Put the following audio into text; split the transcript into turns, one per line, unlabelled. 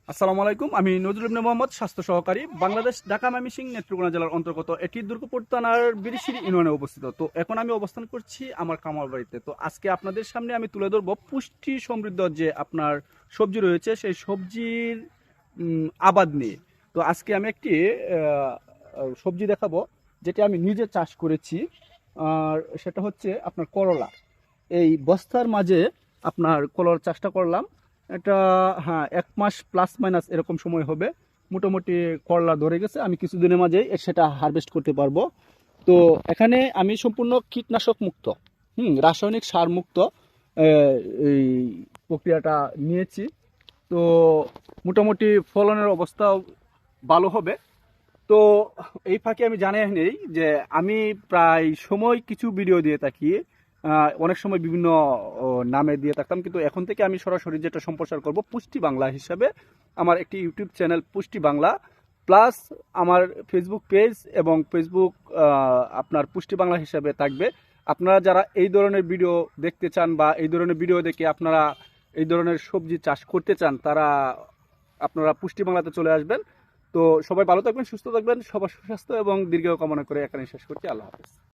আসসালামু আলাইকুম, আমি নজরুল ইবনে মোহাম্মদ, স্বাস্থ্য সহকারী, বাংলাদেশ, ঢাকা ময়মনসিংহ নেত্রকোনা জেলার অন্তর্গত। এটি দুর্গাপুর থানার বিরিশিরি ইউনিয়নে অবস্থিত। তো এখন আমি অবস্থান করছি আমার খামার বাড়িতে। তো আজকে আপনাদের সামনে আমি তুলে ধরবো পুষ্টি সমৃদ্ধ যে আপনার সবজি রয়েছে, সেই সবজির আবাদ নিয়ে। তো আজকে আমি একটি সবজি দেখাবো যেটি আমি নিজে চাষ করেছি। আর সেটা হচ্ছে আপনার করলা। এই বস্তার মাঝে আপনার কলার চাষটা করলাম। এটা, হ্যাঁ, 1 মাস প্লাস মাইনাস এরকম সময় হবে। মোটামুটি করলা ধরে গেছে, আমি কিছুদিনের মাঝেই সেটা হারভেস্ট করতে পারবো। তো এখানে আমি সম্পূর্ণ কীটনাশক মুক্ত, রাসায়নিক সার মুক্ত এই প্রক্রিয়াটা নিয়েছি। তো মোটামুটি ফলনের অবস্থাও ভালো হবে। তো এই ফাঁকে আমি জানিয়ে নেই যে আমি প্রায় সময় কিছু ভিডিও দিয়ে থাকি। অনেক সময় বিভিন্ন নামে দিয়ে থাকতাম, কিন্তু এখন থেকে আমি সরাসরি যেটা সম্প্রচার করব পুষ্টি বাংলা হিসাবে। আমার একটি ইউটিউব চ্যানেল পুষ্টি বাংলা, প্লাস আমার ফেসবুক পেজ এবং ফেসবুক আপনার পুষ্টি বাংলা হিসাবে থাকবে। আপনারা যারা এই ধরনের ভিডিও দেখতে চান বা এই ধরনের ভিডিও দেখে আপনারা এই ধরনের সবজি চাষ করতে চান, তারা আপনারা পুষ্টি বাংলাতে চলে আসবেন। তো সবাই ভালো থাকবেন, সুস্থ থাকবেন, সবার সুস্বাস্থ্য এবং দীর্ঘায়ু কামনা করে এখানে শেষ করছি। আল্লাহ হাফেজ।